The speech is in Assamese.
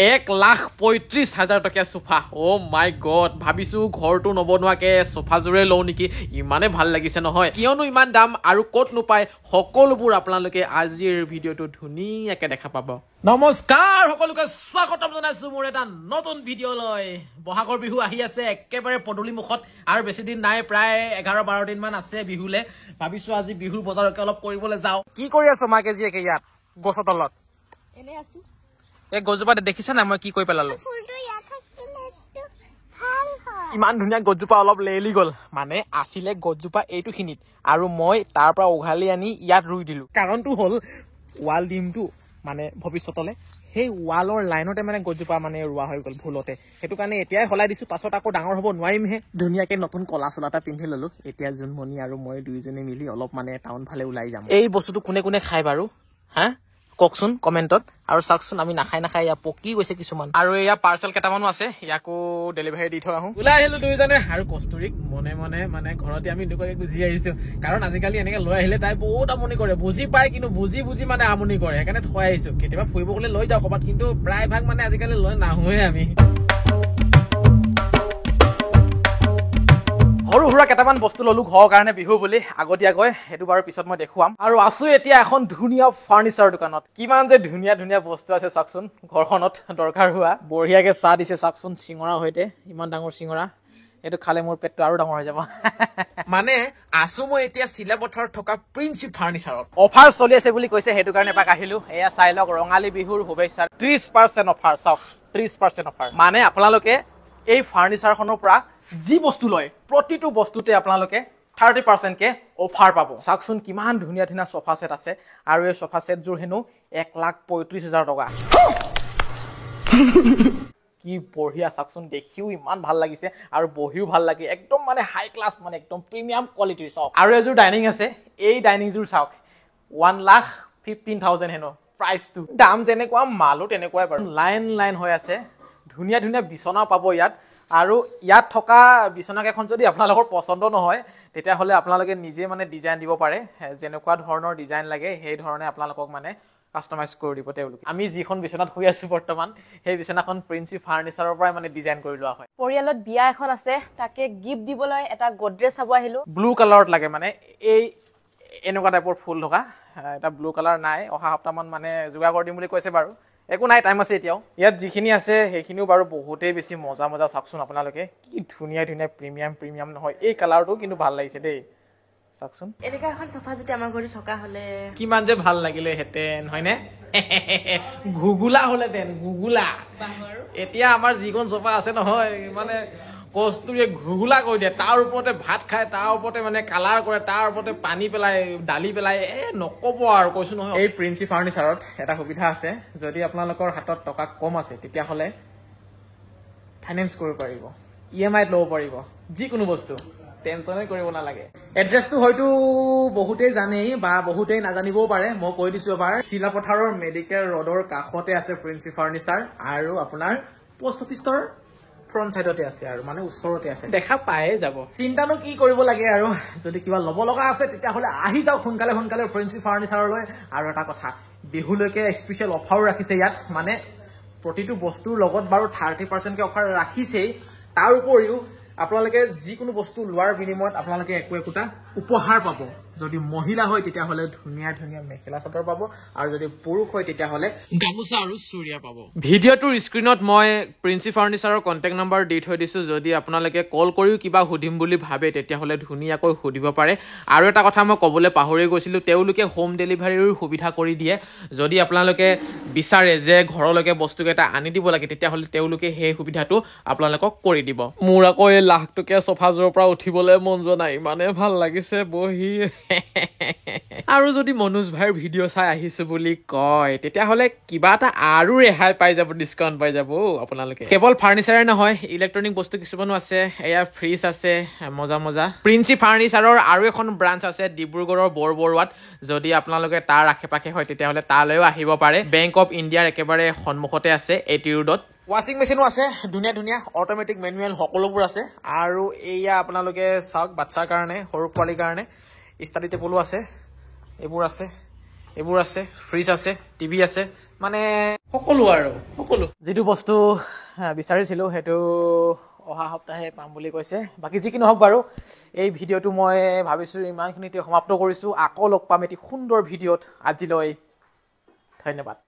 1,35,000 টকীয়া সোফা। অ' মাই গড, ভাবিছো ঘৰটো নবনোৱাকে সোফাযোৰে লওঁ নেকি, ইমানে ভাল লাগিছে নহয়। কিয়নো ইমান দাম আৰু ক'ত নোপায় সকলোবোৰ আপোনালোকে আজিৰ ভিডিঅ'টো ধুনীয়াকে দেখা পাব। নমস্কাৰ, সকলোকে স্বাগতম জনাইছো মোৰ এটা নতুন ভিডিঅ'লৈ। বহাগৰ বিহু আহি আছে একেবাৰে পদূলি মুখত আৰু বেছি দিন নাই, প্ৰায় 11-12 দিন মান আছে বিহুলে। ভাবিছো আজি বিহুৰ বজাৰকে অলপ কৰিবলৈ যাওঁ। কি কৰি আছো মাকে জীয়েকে ইয়াত গছৰ তলত? এনে আছো। এই গছজোপা দেখিছা না মই কি কৰি পেলালো? ইমান ধুনীয়া গছজোপা অলপ লেলি গ'ল, মানে আছিলে গছজোপা এইটোখিনিত আৰু মই তাৰ পৰা উঘালি আনি ইয়াত ৰুই দিলো। কাৰণটো হ'ল ৱাল ডিমটো মানে ভৱিষ্যতলে সেই ৱালৰ লাইনতে মানে গছজোপা মানে ৰোৱা হৈ গ'ল ভুলতে। সেইটো কাৰণে এতিয়াই সলাই দিছো, পাছত আকৌ ডাঙৰ হ'ব নোৱাৰিমহে। ধুনীয়াকে নতুন কলা চলা এটা পিন্ধি ললো। এতিয়া জোনমণি আৰু মই দুইজনে মিলি অলপ মানে টাউন ফালে ওলাই যাম। এই বস্তুটো কোনে কোনে খাই বাৰু হা কওকচোন কমেন্টত। আৰু চাওকচোন আমি নাখাই ইয়া পকি গৈছে কিছুমান, আৰু এয়া পাৰ্চেল কেইটামানো আছে, ইয়াকো ডেলিভাৰী দি থৈ আহো। ওলাই আহিলো দুইজনে, আৰু কস্তুৰীক মনে মনে মানে ঘৰতে আমি এনেকুৱাকে গুচি আহিছো। কাৰণ আজিকালি এনেকে লৈ আহিলে তাই বহুত আমনি কৰে, বুজি পায় কিন্তু বুজি মানে আমনি কৰে, সেইকাৰণে থৈ আহিছো। কেতিয়াবা ফুৰিব গলে লৈ যাওঁ ক'ৰবাত, কিন্তু প্ৰায় ভাগ মানে আজিকালি লৈ নাহোৱে আমি। সৰু সুৰা কেইটামান বস্তু ললো ঘৰৰ কাৰণে বিহু বুলি আগতীয়াকৈ, সেইটো বাৰু পিছত মই দেখুৱাম। আৰু আছো এতিয়া এখন ধুনীয়া ফাৰ্নিচাৰ দোকানত। কিমান যে ধুনীয়া ধুনীয়া বস্তু আছে চাওকচোন, ঘৰখনত দৰকাৰ হোৱা। বঢ়িয়াকে চাহ দিছে চাওকচোন, চিঙৰা সৈতে, ইমান ডাঙৰ চিঙৰা। এইটো খালে মোৰ পেটটো আৰু ডাঙৰ হৈ যাব। মানে আছো মই এতিয়া চিলাপথাৰত থকা প্ৰিন্সিপ ফাৰ্নিচাৰত। অফাৰ চলি আছে বুলি কৈছে, সেইটো কাৰণে এপাক আহিলো। এয়া চাই লওক, ৰঙালী বিহুৰ শুভেচ্ছা। 30% অফাৰ, চাওক 30% অফাৰ। মানে আপোনালোকে এই ফাৰ্নিচাৰখনৰ পৰা যি বস্তু লয় প্ৰতিটো বস্তুতে আপোনালোকে 30% কে অফাৰ পাব। চাওকচোন কিমান ধুনীয়া ধুনীয়া চফা ছেট আছে, আৰু এই চফা ছেটযোৰ হেনো 1,35,000 টকা। কি বঢ়িয়া, চাওকচোন দেখিও ইমান ভাল লাগিছে আৰু বহিও ভাল লাগে, একদম মানে হাই ক্লাছ, মানে একদম প্ৰিমিয়াম কোৱালিটিৰ। চাওক আৰু এযোৰ ডাইনিং আছে, এই ডাইনিংযোৰ চাওক 1,15,000 হেনো প্ৰাইচটো। দাম যেনেকুৱা মালো তেনেকুৱাই বাৰু। লাইন লাইন হৈ আছে, ধুনীয়া ধুনীয়া বিচনা পাব ইয়াত। আৰু ইয়াত থকা বিচনাকেইখন যদি আপোনালোকৰ পচন্দ নহয়, তেতিয়াহ'লে আপোনালোকে নিজে মানে ডিজাইন দিব পাৰে, যেনেকুৱা ধৰণৰ ডিজাইন লাগে সেই ধৰণে আপোনালোকক মানে কাষ্টমাইজ কৰি দিব তেওঁলোকে। আমি যিখন বিচনাত শুই আছো বৰ্তমান, সেই বিচনাখন প্ৰিন্সিপ ফাৰ্নিচাৰৰ পৰাই মানে ডিজাইন কৰি লোৱা হয়। পৰিয়ালত বিয়া এখন আছে, তাকে গিফ্ট দিবলৈ এটা গডৰেজ চাব আহিলো। ব্লু কালাৰত লাগে, মানে এই এনেকুৱা টাইপৰ ফুল থকা। এটা ব্লু কালাৰ নাই, অহা সপ্তাহমান মানে যোগাৰ কৰি দিম বুলি কৈছে বাৰু। একো নাই, টাইম আছে এতিয়াও। ইয়াত যিখিনি আছে সেইখিনিও বাৰু বহুতেই বেছি মজা মজা। চাওকচোন আপোনালোকে কি ধুনীয়া ধুনীয়া প্ৰিমিয়াম নহয়, এই কালাৰটো কিন্তু ভাল লাগিছে দেই। চাওকচোন এনেকুৱা এখন চফা যদি আমাৰ ঘৰতে থকা হলে কিমান যে ভাল লাগিলে হেঁতেন, হয়নে? ঘুগুলা হলেতেন, ঘুগুলা। এতিয়া আমাৰ যিখন চফা আছে নহয়, মানে কস্তুৰীয়ে ঘুগুলা কৰি দিয়ে, তাৰ ওপৰতে ভাত খায়, তাৰ ওপৰতে মানে কালাৰ কৰে, তাৰ ওপৰতে পানী পেলাই, দালি পেলাই, নকব আৰু, কৈছো নহয়। এই প্ৰিন্সিপ ফাৰ্নিচাৰত এটা সুবিধা আছে, যদি আপোনালোকৰ হাতত টকা কম আছে তেতিয়াহ'লে ফাইনেন্স কৰিব পাৰিব, EMIত ল'ব পাৰিব যিকোনো বস্তু, টেনচনে কৰিব নালাগে। এড্ৰেছটো হয়তো বহুতেই জানেই বা বহুতেই নাজানিবও পাৰে, মই কৈ দিছো এবাৰ। চিলাপথাৰৰ মেডিকেল ৰোডৰ কাষতে আছে প্ৰিন্সিপ ফাৰ্নিচাৰ, আৰু আপোনাৰ পোষ্ট অফিচৰ ফ্ৰণ্ট চাইডতে আছে, আৰু মানে ওচৰতে আছে, দেখা পায়ে যাব। চিন্তানো কি কৰিব লাগে, আৰু যদি কিবা ল'ব লগা আছে তেতিয়াহ'লে আহি যাওক সোনকালে সোনকালে প্ৰিন্সিপ ফাৰ্নিচাৰলৈ। আৰু এটা কথা, বিহুলৈকে স্পেচিয়েল অফাৰো ৰাখিছে ইয়াত, মানে প্ৰতিটো বস্তুৰ লগত বাৰু 30% কে অফাৰ ৰাখিছেই, তাৰ উপৰিও আপোনালোকে যিকোনো বস্তু লোৱাৰ বিনিময়ত আপোনালোকে একোটা উপহাৰ পাব। যদি মহিলা হয় তেতিয়াহ'লে ধুনীয়া ধুনীয়া মেখেলা চাদৰ পাব, আৰু যদি পুৰুষ হয় তেতিয়াহ'লে গামোচা আৰু চুৰিয়া পাব। ভিডিঅ'টোৰ স্ক্ৰীণত মই প্ৰিন্সিপ ফাৰ্নিচাৰৰ কণ্টেক্ট নম্বৰ দি থৈ দিছো, যদি আপোনালোকে কল কৰিও কিবা সুধিম বুলি ভাবে তেতিয়াহ'লে ধুনীয়াকৈ সুধিব পাৰে। আৰু এটা কথা মই ক'বলৈ পাহৰি গৈছিলো, তেওঁলোকে হোম ডেলিভাৰীৰ সুবিধা কৰি দিয়ে। যদি আপোনালোকে বিচাৰে যে ঘৰলৈকে বস্তুকেইটা আনি দিব লাগে, তেতিয়াহ'লে তেওঁলোকে সেই সুবিধাটো আপোনালোকক কৰি দিব। মোৰ আকৌ এই লাখটকীয়া চফাযোৰৰ পৰা উঠিবলৈ মন যোৱা নাই, ইমানে ভাল লাগিছে বহি। আৰু যদি মনোজ ভাইৰ ভিডিঅ' চাই আহিছো বুলি কয়, তেতিয়াহ'লে কিবা এটা আৰু ৰেহাই পাই যাব, ডিছকাউণ্ট পাই যাব আপোনালোকে। কেৱল ফাৰ্নিচাৰে নহয়, ইলেক্ট্ৰনিক বস্তু কিছুমানো আছে, এয়া ফ্ৰিজ আছে, মজা মজা। প্ৰিন্সিপ ফাৰ্নিচাৰৰ আৰু এখন ব্ৰাঞ্চ আছে ডিব্ৰুগড়ৰ বৰবৰুৱাত, যদি আপোনালোকে তাৰ আশে পাশে হয় তেতিয়াহ'লে তালৈও আহিব পাৰে। বেংক অফ ইণ্ডিয়াৰ একেবাৰে সন্মুখতে আছে, এটি ৰোডত। ৱাশ্বিং মেচিনো আছে, ধুনীয়া ধুনীয়া অট'মেটিক মেনুৱেল সকলোবোৰ আছে। আৰু এয়া আপোনালোকে চাওক, বাচ্ছাৰ কাৰণে, সৰু পোৱালীৰ কাৰণে ষ্টাডি টেবুলো আছে, এইবোৰ আছে, ফ্ৰিজ আছে, টিভি আছে, মানে সকলো আৰু সকলো যিটো বস্তু বিচাৰিছিলো সেইটো অহা সপ্তাহে পাম বুলি কৈছে বাকী যি কি নহওক বাৰু এই ভিডিঅ'টো মই ভাবিছোঁ ইমানখিনিতে সমাপ্ত কৰিছোঁ আকৌ লগ পাম এটি সুন্দৰ ভিডিঅ'ত আজিলৈ ধন্যবাদ